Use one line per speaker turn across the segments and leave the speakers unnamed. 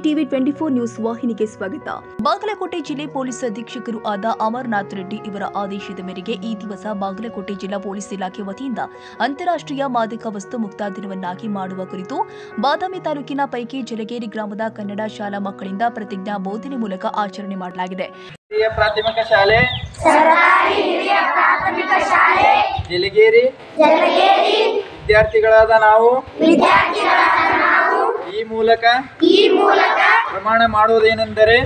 TV 24 news ವಾಹಿನಿಗೆ ಸ್ವಾಗತ. ಬಾಗಲಕೋಟೆ ಜಿಲ್ಲೆ ಪೊಲೀಸ್ ಅಧೀಕ್ಷಕರು ಆದ ಅಮರನಾಥ್ ರೆಡ್ಡಿ ಇವರ ಆದೇಶದ ಮೇರೆಗೆ ಈ ದಿವಸ ಬಾಗಲಕೋಟೆ ಜಿಲ್ಲಾ ಪೊಲೀಸ್ ಇಲಾಖೆ ವತಿಯಿಂದ ಅಂತಾರಾಷ್ಟ್ರೀಯ ಮಾದಕ ವಸ್ತು ಮುಕ್ತ ದಿನವನ್ನಾಗಿ ಮಾಡುವ ಕುರಿತು ಬಾದಾಮಿ ತಾಲೂಕಿನ ಪೈಕಿ ಜಲಗೇರಿ ಗ್ರಾಮದ ಕನ್ನಡ ಶಾಲಾ ಮಕ್ಕಳಿಂದ ಪ್ರತಿಜ್ಞಾ ಬೋಧನೆ ಮೂಲಕ ಆಚರಣೆ ಮಾಡಲಾಗಿದೆ.
ಪ್ರಾಥಮಿಕ ಶಾಲೆ ಜಲಗೇರಿ ವಿದ್ಯಾರ್ಥಿಗಳಾದ ನಾವು ಈ ಮೂಲಕ ಪ್ರಮಾಣ ಮಾಡುವುದೇನೆಂದರೆ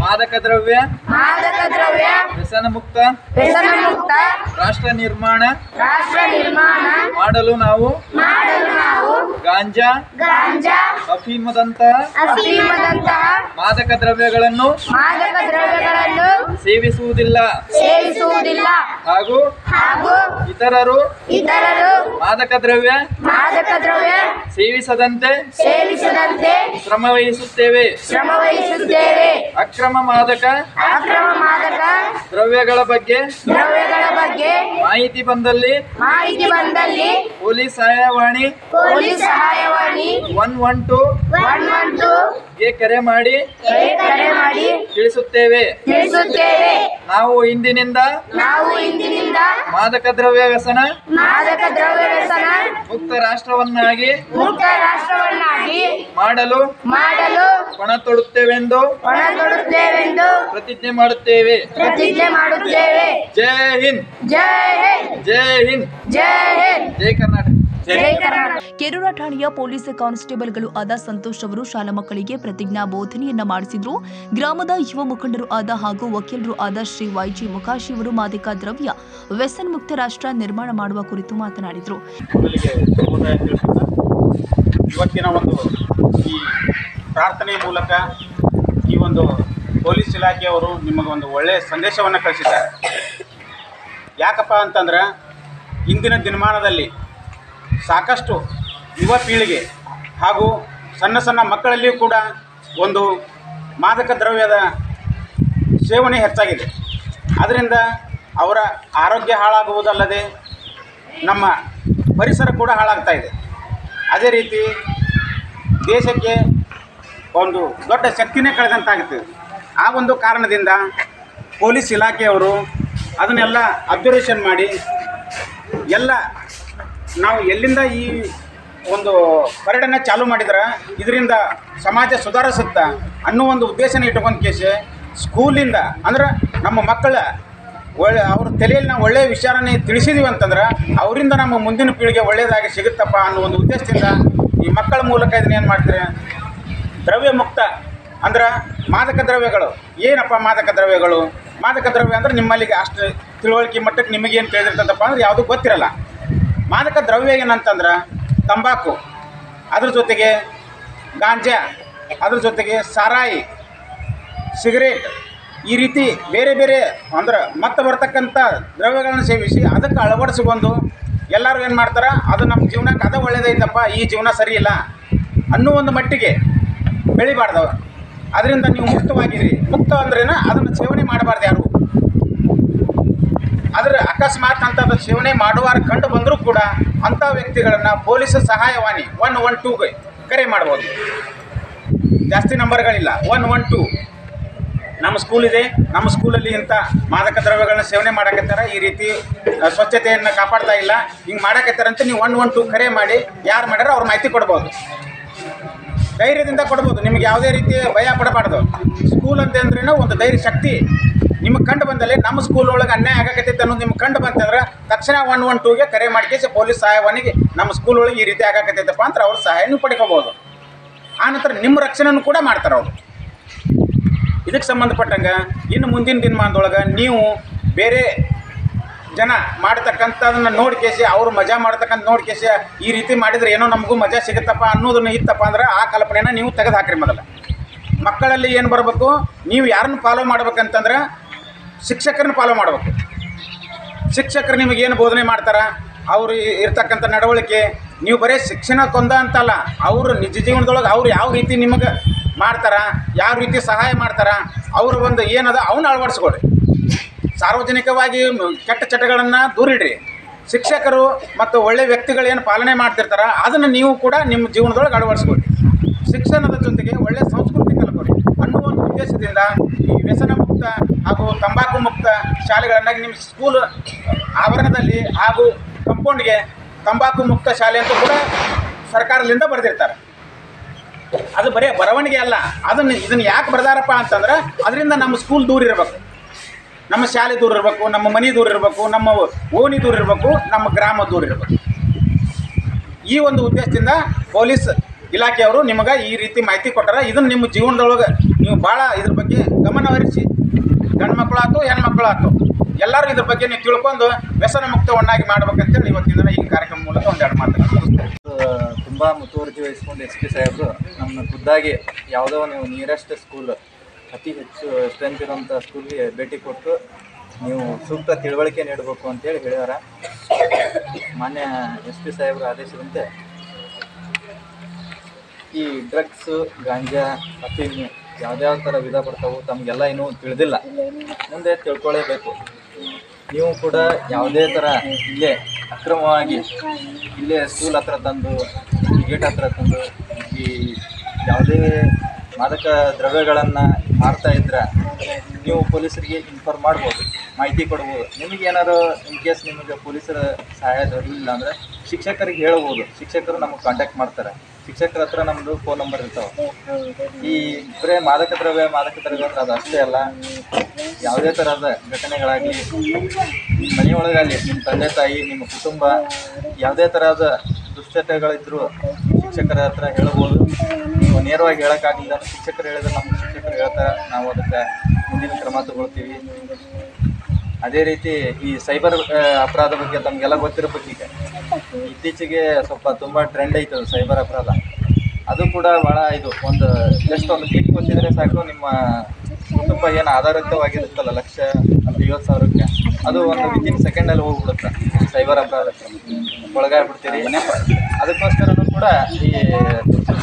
ಮಾದಕ ದ್ರವ್ಯ ವ್ಯಸನ ಮುಕ್ತ ರಾಷ್ಟ್ರ ನಿರ್ಮಾಣ ಮಾಡಲು ನಾವು ಗಾಂಜಾ ಅಫೀಮದಂತಹ ಮಾದಕ ದ್ರವ್ಯಗಳನ್ನು ಸೇವಿಸುವುದಿಲ್ಲ ಹಾಗೂ ಇತರರು ಮಾದಕ ದ್ರವ್ಯ ಸೇವಿಸದಂತೆ ಶ್ರಮವಹಿಸುತ್ತೇವೆ. ಅಕ್ರಮ ಮಾದಕ ದ್ರವ್ಯಗಳ ಬಗ್ಗೆ ಮಾಹಿತಿ ಬಂದಲ್ಲಿ ಪೊಲೀಸ್ ಸಹಾಯವಾಣಿ 112 ಗೆ ಕರೆ ಮಾಡಿ ತಿಳಿಸುತ್ತೇವೆ. ನಾವು ಇಂದಿನಿಂದ ಮಾದಕ ದ್ರವ್ಯ ವ್ಯಸನ ಮುಕ್ತ ರಾಷ್ಟ್ರವನ್ನಾಗಿ ಮಾಡಲು ಪಣ ತೊಡುತ್ತೇವೆಂದು ಪ್ರತಿಜ್ಞೆ ಮಾಡುತ್ತೇವೆ. ಜೈ ಹಿಂದ್, ಜೈ ಹಿಂದ್, ಜೈ ಕರ್ನಾಟಕ.
ಕೆರೂರ ಠಾಣೆಯ ಪೊಲೀಸ್ ಕಾನ್ಸ್ಟೇಬಲ್ಗಳು ಆದ ಸಂತೋಷ್ ಅವರು ಶಾಲಾ ಮಕ್ಕಳಿಗೆ ಪ್ರತಿಜ್ಞಾ ಬೋಧನೆಯನ್ನ ಮಾಡಿಸಿದ್ರು. ಗ್ರಾಮದ ಯುವ ಮುಖಂಡರು ಆದ ಹಾಗೂ ವಕೀಲರು ಆದ ಶ್ರೀ ವೈಜಿ ಮುಖಾಶಿ ಅವರು ಮಾದಕ ದ್ರವ್ಯ ವ್ಯಸನ ಮುಕ್ತ ರಾಷ್ಟ್ರ ನಿರ್ಮಾಣ ಮಾಡುವ ಕುರಿತು ಮಾತನಾಡಿದರು.
ಇವತ್ತಿನ ಒಂದು ಈ ಪ್ರಾರ್ಥನೆ ಮೂಲಕ ಈ ಒಂದು ಪೊಲೀಸ್ ಇಲಾಖೆಯವರು ನಿಮಗೊಂದು ಒಳ್ಳೆಯ ಸಂದೇಶವನ್ನು ಕಳಿಸಿದ್ದಾರೆ. ಯಾಕಪ್ಪ ಅಂತಂದ್ರೆ ಇಂದಿನ ದಿನಮಾನದಲ್ಲಿ ಸಾಕಷ್ಟು ಯುವ ಪೀಳಿಗೆ ಹಾಗೂ ಸಣ್ಣ ಸಣ್ಣ ಮಕ್ಕಳಲ್ಲಿಯೂ ಕೂಡ ಒಂದು ಮಾದಕ ದ್ರವ್ಯದ ಸೇವನೆ ಹೆಚ್ಚಾಗಿದೆ. ಅದರಿಂದ ಅವರ ಆರೋಗ್ಯ ಹಾಳಾಗುವುದಲ್ಲದೆ ನಮ್ಮ ಪರಿಸರ ಕೂಡ ಹಾಳಾಗ್ತಾ ಇದೆ. ಅದೇ ರೀತಿ ದೇಶಕ್ಕೆ ಒಂದು ದೊಡ್ಡ ಶಕ್ತಿನೇ ಕಳೆದಂತಾಗುತ್ತದೆ. ಆ ಒಂದು ಕಾರಣದಿಂದ ಪೊಲೀಸ್ ಇಲಾಖೆಯವರು ಅದನ್ನೆಲ್ಲ ಅಬ್ಸರ್ವೇಷನ್ ಮಾಡಿ ಎಲ್ಲ ನಾವು ಎಲ್ಲಿಂದ ಈ ಒಂದು ಪರೇಡನ್ನು ಚಾಲೂ ಮಾಡಿದ್ರೆ ಇದರಿಂದ ಸಮಾಜ ಸುಧಾರಿಸುತ್ತಾ ಅನ್ನೋ ಒಂದು ಉದ್ದೇಶನ ಇಟ್ಕೊಂಡು ಕೇಸಿ ಸ್ಕೂಲಿಂದ ಅಂದ್ರೆ ನಮ್ಮ ಮಕ್ಕಳ ಅವ್ರ ತಲೆಯಲ್ಲಿ ನಾವು ಒಳ್ಳೆಯ ವಿಚಾರನೇ ತಿಳಿಸಿದೀವಿ ಅಂತಂದ್ರೆ ಅವರಿಂದ ನಮ್ಮ ಮುಂದಿನ ಪೀಳಿಗೆ ಒಳ್ಳೆಯದಾಗಿ ಸಿಗುತ್ತಪ್ಪ ಅನ್ನೋ ಒಂದು ಉದ್ದೇಶದಿಂದ ಈ ಮಕ್ಕಳ ಮೂಲಕ ಇದನ್ನೇನು ಮಾಡ್ತಾರೆ, ದ್ರವ್ಯ ಮುಕ್ತ ಅಂದ್ರೆ ಮಾದಕ ದ್ರವ್ಯಗಳು ಏನಪ್ಪ ಮಾದಕ ದ್ರವ್ಯಗಳು ಅಂದರೆ ನಿಮ್ಮಲ್ಲಿಗೆ ಅಷ್ಟು ತಿಳುವಳಿಕೆ ಮಟ್ಟಕ್ಕೆ ನಿಮಗೇನು ತಿಳಿದಿರ್ತದಪ್ಪ ಅಂದ್ರೆ ಯಾವುದೂ ಗೊತ್ತಿರಲ್ಲ. ಮಾದಕ ದ್ರವ್ಯ ಏನಂತಂದ್ರೆ ತಂಬಾಕು, ಅದ್ರ ಜೊತೆಗೆ ಗಾಂಜಾ, ಅದ್ರ ಜೊತೆಗೆ ಸಾರಾಯಿ, ಸಿಗರೇಟ್, ಈ ರೀತಿ ಬೇರೆ ಬೇರೆ ಅಂದ್ರೆ ಮತ್ತೆ ಬರ್ತಕ್ಕಂಥ ದ್ರವ್ಯಗಳನ್ನು ಸೇವಿಸಿ ಅದಕ್ಕೆ ಅಳವಡಿಸಿಕೊಂಡು ಎಲ್ಲರೂ ಏನು ಮಾಡ್ತಾರೆ, ಅದು ನಮ್ಮ ಜೀವನಕ್ಕೆ ಅದು ಒಳ್ಳೆಯದೈತಪ್ಪ, ಈ ಜೀವನ ಸರಿ ಇಲ್ಲ ಅನ್ನೋ ಒಂದು ಮಟ್ಟಿಗೆ ಬೆಳಿಬಾರ್ದವ. ಅದರಿಂದ ನೀವು ಮುಕ್ತವಾಗಿರಿ. ಮುಕ್ತ ಅಂದ್ರೇನು, ಅದನ್ನು ಸೇವನೆ ಮಾಡಬಾರ್ದು ಯಾರು. ಆದರೆ ಅಕಸ್ಮಾತ್ ಅಂಥದ್ದು ಸೇವನೆ ಮಾಡುವಾರ ಕಂಡು ಬಂದರೂ ಕೂಡ ಅಂಥ ವ್ಯಕ್ತಿಗಳನ್ನು ಪೊಲೀಸ್ ಸಹಾಯವಾಣಿ 112ಗೆ ಕರೆ ಮಾಡ್ಬೋದು. ಜಾಸ್ತಿ ನಂಬರ್ಗಳಿಲ್ಲ, 112. ನಮ್ಮ ಸ್ಕೂಲ್ ಇದೆ, ನಮ್ಮ ಸ್ಕೂಲಲ್ಲಿ ಇಂಥ ಮಾದಕ ದ್ರವ್ಯಗಳನ್ನ ಸೇವನೆ ಮಾಡಕತ್ತಾರೆ, ಈ ರೀತಿ ಸ್ವಚ್ಛತೆಯನ್ನು ಕಾಪಾಡ್ತಾ ಇಲ್ಲ, ಹಿಂಗೆ ಮಾಡಕತ್ತಾರಂತ ನೀವು 112 ಕರೆ ಮಾಡಿ ಯಾರು ಮಾಡ್ಯಾರ ಅವ್ರ ಮಾಹಿತಿ ಕೊಡ್ಬೋದು. ಧೈರ್ಯದಿಂದ ಕೊಡ್ಬೋದು, ನಿಮಗೆ ಯಾವುದೇ ರೀತಿ ಭಯ ಪಡಬಾರ್ದು. ಸ್ಕೂಲ್ ಅಂತಂದ್ರೇನು ಒಂದು ಧೈರ್ಯ ಶಕ್ತಿ. ನಿಮಗೆ ಕಂಡು ಬಂದಲ್ಲಿ ನಮ್ಮ ಸ್ಕೂಲ್ ಒಳಗೆ ಅನ್ಯಾಯ ಆಗಕತ್ತೈತೆ ಅನ್ನೋದು ನಿಮ್ಗೆ ಕಂಡು ಬಂತಂದ್ರೆ ತಕ್ಷಣ 112ಗೆ ಕರೆ ಮಾಡಿಕೇಸಿ ಪೊಲೀಸ್ ಸಹಾಯವಾಣಿಗೆ ನಮ್ಮ ಸ್ಕೂಲ್ ಒಳಗೆ ಈ ರೀತಿ ಆಗಕತ್ತೈತಪ್ಪ ಅಂತ ಅವ್ರ ಸಹಾಯನೂ ಪಡ್ಕೋಬೋದು. ಆನಂತರ ನಿಮ್ಮ ರಕ್ಷಣೆನೂ ಕೂಡ ಮಾಡ್ತಾರೆ ಅವರು. ಇದಕ್ಕೆ ಸಂಬಂಧಪಟ್ಟಂಗೆ ಇನ್ನು ಮುಂದಿನ ದಿನಮಾನದೊಳಗೆ ನೀವು ಬೇರೆ ಜನ ಮಾಡ್ತಕ್ಕಂಥದನ್ನು ನೋಡ್ಕೇಸಿ ಅವರು ಮಜಾ ಮಾಡ್ತಕ್ಕಂಥ ನೋಡ್ಕೇಸಿ ಈ ರೀತಿ ಮಾಡಿದರೆ ಏನೋ ನಮಗೂ ಮಜಾ ಸಿಗುತ್ತಪ್ಪ ಅನ್ನೋದನ್ನು ಇತ್ತಪ್ಪ ಅಂದ್ರೆ ಆ ಕಲ್ಪನೆನ ನೀವು ತೆಗೆದು ಹಾಕ್ರಿ. ಮೊದಲ ಮಕ್ಕಳಲ್ಲಿ ಏನು ಬರಬೇಕು, ನೀವು ಯಾರನ್ನು ಫಾಲೋ ಮಾಡ್ಬೇಕಂತಂದ್ರೆ ಶಿಕ್ಷಕರನ್ನ ಫಾಲೋ ಮಾಡಬೇಕು. ಶಿಕ್ಷಕರು ನಿಮಗೇನು ಬೋಧನೆ ಮಾಡ್ತಾರೆ, ಅವರು ಇರ್ತಕ್ಕಂಥ ನಡವಳಿಕೆ, ನೀವು ಬರೀ ಶಿಕ್ಷಣಕ್ಕೊಂದ ಅಂತಲ್ಲ, ಅವರು ನಿಜ ಜೀವನದೊಳಗೆ ಅವ್ರು ಯಾವ ರೀತಿ ನಿಮಗೆ ಮಾಡ್ತಾರೆ, ಯಾವ ರೀತಿ ಸಹಾಯ ಮಾಡ್ತಾರೆ, ಅವ್ರ ಒಂದು ಏನದ ಅವನ್ನ ಅಳವಡಿಸ್ಕೊಡ್ರಿ. ಸಾರ್ವಜನಿಕವಾಗಿ ಕೆಟ್ಟ ಚಟಗಳನ್ನು ದೂರಿಡ್ರಿ. ಶಿಕ್ಷಕರು ಮತ್ತು ಒಳ್ಳೆ ವ್ಯಕ್ತಿಗಳು ಏನು ಪಾಲನೆ ಮಾಡ್ತಿರ್ತಾರೆ ಅದನ್ನು ನೀವು ಕೂಡ ನಿಮ್ಮ ಜೀವನದೊಳಗೆ ಅಳವಡಿಸ್ಕೊಳ್ರಿ. ಶಿಕ್ಷಣದ ಜೊತೆಗೆ ಒಳ್ಳೆಯ ಸಂಸ್ಕೃತಿ ಕಲ್ಕೋರಿ ಅನ್ನೋ ಒಂದು ಉದ್ದೇಶದಿಂದ ಈ ವ್ಯಸನ ಮುಕ್ತ ಹಾಗೂ ತಂಬಾಕು ಮುಕ್ತ ಶಾಲೆಗಳನ್ನಾಗಿ ನಿಮ್ಮ ಸ್ಕೂಲ್ ಆವರಣದಲ್ಲಿ ಹಾಗೂ ಕಂಪೌಂಡ್ಗೆ ತಂಬಾಕು ಮುಕ್ತ ಶಾಲೆ ಅಂತ ಕೂಡ ಸರ್ಕಾರದಿಂದ ಬರೆದಿರ್ತಾರೆ. ಅದು ಬರೀ ಬರವಣಿಗೆ ಅಲ್ಲ, ಇದನ್ನು ಯಾಕೆ ಬರೆದಾರಪ್ಪ ಅಂತಂದ್ರೆ ಅದರಿಂದ ನಮ್ಮ ಸ್ಕೂಲ್ ದೂರ ಇರಬೇಕು, ನಮ್ಮ ಶಾಲೆ ದೂರ ಇರಬೇಕು, ನಮ್ಮ ಮನೆ ದೂರ ಇರಬೇಕು, ನಮ್ಮ ಓಣಿ ದೂರ ಇರಬೇಕು, ನಮ್ಮ ಗ್ರಾಮ ದೂರ ಇರಬೇಕು. ಈ ಒಂದು ಉದ್ದೇಶದಿಂದ ಪೊಲೀಸ್ ಇಲಾಖೆಯವರು ನಿಮಗೆ ಈ ರೀತಿ ಮಾಹಿತಿ ಕೊಟ್ಟಾರ. ಇದನ್ನು ನಿಮ್ಮ ಜೀವನದೊಳಗೆ ನೀವು ಭಾಳ ಇದ್ರ ಬಗ್ಗೆ ಗಮನ ಹರಿಸಿ, ಗಂಡು ಮಕ್ಕಳಾಯ್ತು ಹೆಣ್ಮಕ್ಳಾಯ್ತು ಎಲ್ಲರೂ ಇದ್ರ ಬಗ್ಗೆ ನೀವು ತಿಳ್ಕೊಂಡು ವ್ಯಸನ ಮುಕ್ತವನ್ನಾಗಿ ಮಾಡ್ಬೇಕಂತೇಳಿ ಇವತ್ತಿನ ಈ ಕಾರ್ಯಕ್ರಮ ಮೂಲಕ ಒಂದೆರಡು ಮಾತನ್ನು ಮುಗಿಸ್ತೇವೆ.
ತುಂಬ ಮುತುವರ್ಜಿ ವಹಿಸ್ಕೊಂಡು SP ಸಾಹೇಬರು ನಮ್ಮ ಖುದ್ದಾಗಿ ಯಾವುದೋ ನೀವು ನಿಯರೆಸ್ಟ್ ಸ್ಕೂಲ್ ಅತಿ ಹೆಚ್ಚು ಸ್ಟ್ರೆಂತ್ ಇರೋಂಥ ಸ್ಕೂಲ್ಗೆ ಭೇಟಿ ಕೊಟ್ಟು ನೀವು ಸೂಕ್ತ ತಿಳುವಳಿಕೆ ನೀಡಬೇಕು ಅಂತೇಳಿ ಹೇಳ್ಯಾರ. ಮಾನ್ಯ SP ಸಾಹೇಬರ ಆದೇಶದಂತೆ ಈ ಡ್ರಗ್ಸು, ಗಾಂಜಾ, ಅಫೀಮು ಯಾವ್ಯಾವ ಥರ ವಿಧ ಬರ್ತಾವೆ ತಮಗೆಲ್ಲ ಇನ್ನೂ ತಿಳಿದಿಲ್ಲ, ಮುಂದೆ ತಿಳ್ಕೊಳ್ಳೇಬೇಕು. ನೀವು ಕೂಡ ಯಾವುದೇ ಥರ ಇಲ್ಲೇ ಅಕ್ರಮವಾಗಿ ಇಲ್ಲೇ ಸ್ಕೂಲ್ ಹತ್ರ ತಂದು, ಗೇಟ್ ಹತ್ರ ತಂದು ಈ ಯಾವುದೇ ಮಾದಕ ದ್ರವ್ಯಗಳನ್ನು ಮಾರ್ತಾ ಇದ್ರೆ ನೀವು ಪೊಲೀಸರಿಗೆ ಇನ್ಫಾರ್ಮ್ ಮಾಡ್ಬೋದು, ಮಾಹಿತಿ ಕೊಡ್ಬೋದು. ನಿಮಗೇನಾದ್ರು ಇನ್ ಕೇಸ್ ನಿಮಗೆ ಪೊಲೀಸರ ಸಹಾಯ ದೊರಕಲಿಲ್ಲ ಅಂದರೆ ಶಿಕ್ಷಕರಿಗೆ ಹೇಳ್ಬೋದು, ಶಿಕ್ಷಕರು ನಮಗೆ ಕಾಂಟ್ಯಾಕ್ಟ್ ಮಾಡ್ತಾರೆ. ಶಿಕ್ಷಕರ ಹತ್ರ ನಮ್ಮದು ಫೋನ್ ನಂಬರ್ ಇರ್ತಾವೆ. ಈ ಬರೇ ಮಾದಕ ದ್ರವ್ಯ ಅಂದ್ರೆ ಅದು ಅಷ್ಟೇ ಅಲ್ಲ, ಯಾವುದೇ ಥರದ ಘಟನೆಗಳಾಗಲಿ ಮನೆಯೊಳಗಾಗಲಿ ನಿಮ್ಮ ತಂದೆ ತಾಯಿ, ನಿಮ್ಮ ಕುಟುಂಬ ಯಾವುದೇ ಥರದ ದುಶ್ಚಟಗಳಿದ್ದರೂ ಶಿಕ್ಷಕರ ಹತ್ರ ಹೇಳ್ಬೋದು. ನೀವು ನೇರವಾಗಿ ಹೇಳೋಕ್ಕಾಗಲಿಲ್ಲ ಅಂದರೆ ಶಿಕ್ಷಕರು ಹೇಳಿದ್ರೆ ನಮ್ಮ ಶಿಕ್ಷಕರು ಹೇಳ್ತಾರೆ, ನಾವು ಅದಕ್ಕೆ ಮುಂದಿನ ಕ್ರಮ ತಗೊಳ್ತೀವಿ. ಅದೇ ರೀತಿ ಈ ಸೈಬರ್ ಅಪರಾಧ ಬಗ್ಗೆ ತಮಗೆಲ್ಲ ಗೊತ್ತಿರಬೇಕು. ಈಗ ಇತ್ತೀಚೆಗೆ ಸ್ವಲ್ಪ ತುಂಬ ಟ್ರೆಂಡ್ ಐತೆ ಅದು ಸೈಬರ್ ಅಪರಾಧ. ಅದು ಕೂಡ ಭಾಳ ಇದು ಒಂದು ಜಸ್ಟ್ ಒಂದು ಕ್ಲಿಕ್ ಗೊತ್ತಿದ್ರೆ ಸಾಕು, ನಿಮ್ಮ ಕುಟುಂಬ ಏನು ಆಧಾರಿತವಾಗಿರುತ್ತಲ್ಲ 1,50,000ಕ್ಕೆ ಅದು ಒಂದು ವಿತಿನ್ ಸೆಕೆಂಡಲ್ಲಿ ಹೋಗ್ಬಿಡುತ್ತೆ. ಸೈಬರ್ ಅಪರಾಧಕ್ಕೆ ಒಳಗಾಗ್ಬಿಡ್ತೀರಿ. ಅದಕ್ಕೋಸ್ಕರನೂ ಕೂಡ ಈ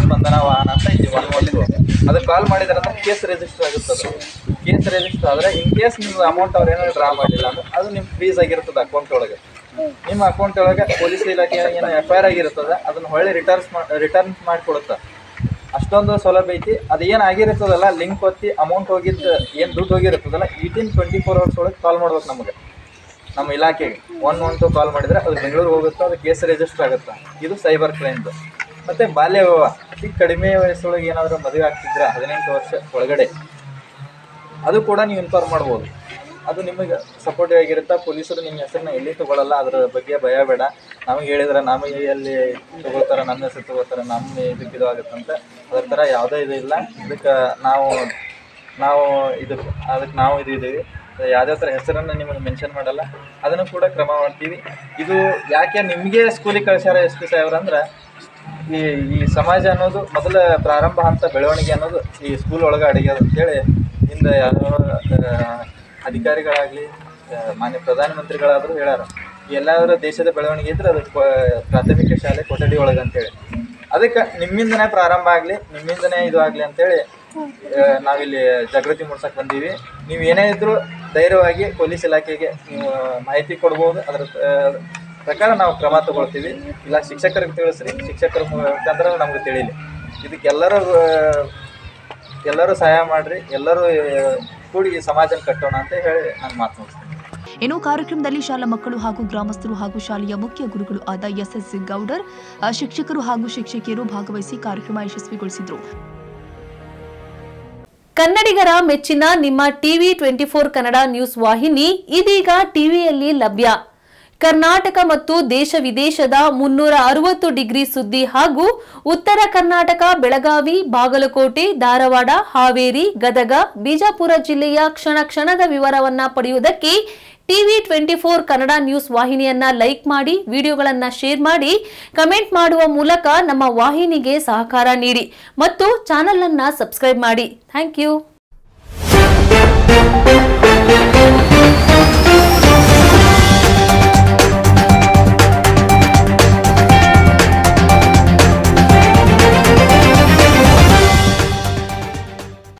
ಸ್ಪಂದನ ವಾಹನ ಅಂತ ಇದೆ 112 ಅದಕ್ಕೆ ಕಾಲ್ ಮಾಡಿದ್ರೆ ಅಂದ್ರೆ ಕೇಸ್ ರಿಜಿಸ್ಟರ್ ಆಗುತ್ತೆ. ಅದು ಕೇಸ್ ರಿಜಿಸ್ಟರ್ ಆದರೆ ಇನ್ ಕೇಸ್ ನಿಮ್ಮ ಅಮೌಂಟ್ ಅವ್ರು ಏನಾದ್ರು ಡ್ರಾ ಮಾಡಲಿಲ್ಲ ಅಂದ್ರೆ ಅದು ನಿಮ್ಮ ಫ್ರೀಸ್ ಆಗಿರ್ತದೆ ಅಕೌಂಟ್ ಒಳಗೆ. ನಿಮ್ಮ ಅಕೌಂಟ್ ಒಳಗೆ ಪೊಲೀಸ್ ಇಲಾಖೆ ಏನು FIR ಆಗಿರ್ತದೆ ಅದನ್ನು ಹೊಳ್ಳಿ ರಿಟರ್ನ್ ಮಾಡಿಕೊಡುತ್ತೆ. ಅಷ್ಟೊಂದು ಸೌಲಭ್ಯ ಐತಿ. ಅದು ಏನು ಆಗಿರ್ತದಲ್ಲ ಲಿಂಕ್ ಒತ್ತಿ ಅಮೌಂಟ್ ಹೋಗಿದ್ದು ಏನು ದುಡ್ಡು ಹೋಗಿರ್ತದಲ್ಲ ವಿತಿನ್ 24 hours ಒಳಗೆ ಕಾಲ್ ಮಾಡ್ಬೇಕು ನಮಗೆ, ನಮ್ಮ ಇಲಾಖೆಗೆ 112 ಕಾಲ್ ಮಾಡಿದರೆ ಅದು ಬೆಂಗಳೂರು ಹೋಗುತ್ತೆ, ಅದು ಕೇಸ್ ರಿಜಿಸ್ಟರ್ ಆಗುತ್ತೆ. ಇದು ಸೈಬರ್ ಕ್ರೈಮ್ದು. ಮತ್ತು ಬಾಲ್ಯ ವಿವಾಹ, ಅತಿ ಕಡಿಮೆ ವಯಸ್ಸೊಳಗೆ ಏನಾದರೂ ಮದುವೆ ಆಗ್ತಿದ್ರೆ 18 ವರ್ಷ ಒಳಗಡೆ ಅದು ಕೂಡ ನೀವು ಇನ್ಫಾರ್ಮ್ ಮಾಡ್ಬೋದು. ಅದು ನಿಮಗೆ ಸಪೋರ್ಟಿವ್ ಆಗಿರುತ್ತೆ. ಪೊಲೀಸರು ನಿಮ್ಮ ಹೆಸರನ್ನ ಎಲ್ಲಿ ತೊಗೊಳ್ಳಲ್ಲ, ಅದರ ಬಗ್ಗೆ ಭಯ ಬೇಡ. ನಮಗೆ ಹೇಳಿದ್ರೆ ನಮಗೆ ಎಲ್ಲಿ ತೊಗೋತಾರೆ, ನನ್ನ ಹೆಸರು ತೊಗೋತಾರೆ, ನಮ್ಮ ಇದಕ್ಕೆ ಇದು ಆಗುತ್ತಂತ ಅದರ ಥರ ಯಾವುದೇ ಇದು ಇಲ್ಲ. ಇದಕ್ಕೆ ನಾವು ಇದ್ದೀವಿ. ಯಾವುದೇ ಥರ ಹೆಸರನ್ನು ನಿಮಗೆ ಮೆನ್ಷನ್ ಮಾಡಲ್ಲ, ಅದನ್ನು ಕೂಡ ಕ್ರಮ ಮಾಡ್ತೀವಿ. ಇದು ಯಾಕೆ ನಿಮಗೆ ಸ್ಕೂಲಿಗೆ ಕಳಿಸ್ಯಾರ SP ಸಾಹೇಬ್ರು ಅಂದ್ರೆ ಈ ಸಮಾಜ ಅನ್ನೋದು ಮೊದಲ ಪ್ರಾರಂಭ ಹಂತ ಬೆಳವಣಿಗೆ ಅನ್ನೋದು ಈ ಸ್ಕೂಲ್ ಒಳಗೆ ಅಡಗ್ಯದ ಅಂತೇಳಿ ಹಿಂದೆ ಯಾವ ಅಧಿಕಾರಿಗಳಾಗಲಿ ಮಾನ್ಯ ಪ್ರಧಾನಮಂತ್ರಿಗಳಾದರೂ ಹೇಳ್ಯಾರ. ಎಲ್ಲಾದರೂ ದೇಶದ ಬೆಳವಣಿಗೆ ಇದ್ರೆ ಅದು ಪ್ರಾಥಮಿಕ ಶಾಲೆ ಕೊಠಡಿ ಒಳಗೆ ಅಂತೇಳಿ. ಅದಕ್ಕೆ ನಿಮ್ಮಿಂದನೇ ಪ್ರಾರಂಭ ಆಗಲಿ, ನಿಮ್ಮಿಂದನೇ ಇದು ಆಗಲಿ ಅಂತೇಳಿ ನಾವಿಲ್ಲಿ ಜಾಗೃತಿ ಮೂಡ್ಸಕ್ಕೆ ಬಂದೀವಿ. ನೀವು ಏನೇ ಇದ್ದರೂ ಧೈರ್ಯವಾಗಿ ಪೊಲೀಸ್ ಇಲಾಖೆಗೆ ನೀವು ಮಾಹಿತಿ ಕೊಡ್ಬೋದು. ಅದರ ಪ್ರಕಾರ ನಾವು ಕ್ರಮ ತಗೊಳ್ತೀವಿ. ಇಲ್ಲ ಶಿಕ್ಷಕರಿಗೆ ತಿಳಿಸ್ರಿ, ಶಿಕ್ಷಕರ ಮುಖಾಂತರ ನಮ್ಗೆ ತಿಳಿಲಿ. ಎಲ್ಲರೂ ಸಹಾಯ ಮಾಡಿರಿ, ಎಲ್ಲರೂ ಕೂಡಿ ಈ ಸಮಾಜನ ಕಟ್ಟೋಣ ಅಂತ ಹೇಳಿ ನಾನು ಮಾತನಾಡ್ತೀನಿ.
ಇನ್ನು ಕಾರ್ಯಕ್ರಮದಲ್ಲಿ ಶಾಲಾ ಮಕ್ಕಳು ಹಾಗೂ ಗ್ರಾಮಸ್ಥರು ಹಾಗೂ ಶಾಲೆಯ ಮುಖ್ಯ ಗುರುಗಳು ಆದ SS ಗೌಡರ್, ಶಿಕ್ಷಕರು ಹಾಗೂ ಶಿಕ್ಷಕಿಯರು ಭಾಗವಹಿಸಿ ಕಾರ್ಯಕ್ರಮ ಯಶಸ್ವಿಗೊಳಿಸಿದರು.
ಕನ್ನಡಿಗರ ಮೆಚ್ಚಿನ ನಿಮ್ಮ ಟಿವಿ 24 ಕನ್ನಡ ನ್ಯೂಸ್ ವಾಹಿನಿ ಇದೀಗ ಟಿವಿಯಲ್ಲಿ ಲಭ್ಯ. ಕರ್ನಾಟಕ ಮತ್ತು ದೇಶ ವಿದೇಶದ 360 ಡಿಗ್ರಿ ಸುದ್ದಿ ಹಾಗೂ ಉತ್ತರ ಕರ್ನಾಟಕ, ಬೆಳಗಾವಿ, ಬಾಗಲಕೋಟೆ, ಧಾರವಾಡ, ಹಾವೇರಿ, ಗದಗ, ಬಿಜಾಪುರ ಜಿಲ್ಲೆಯ ಕ್ಷಣ ಕ್ಷಣದ ವಿವರವನ್ನ ಪಡೆಯುವುದಕ್ಕೆ ಟಿವಿ 24 ಕನ್ನಡ ನ್ಯೂಸ್ ವಾಹಿನಿಯನ್ನ ಲೈಕ್ ಮಾಡಿ, ವಿಡಿಯೋಗಳನ್ನ ಶೇರ್ ಮಾಡಿ, ಕಮೆಂಟ್ ಮಾಡುವ ಮೂಲಕ ನಮ್ಮ ವಾಹಿನಿಗೆ ಸಹಕಾರ ನೀಡಿ ಮತ್ತು ಚಾನೆಲ್ ಅನ್ನ ಸಬ್ಸ್ಕ್ರೈಬ್ ಮಾಡಿ. Thank you.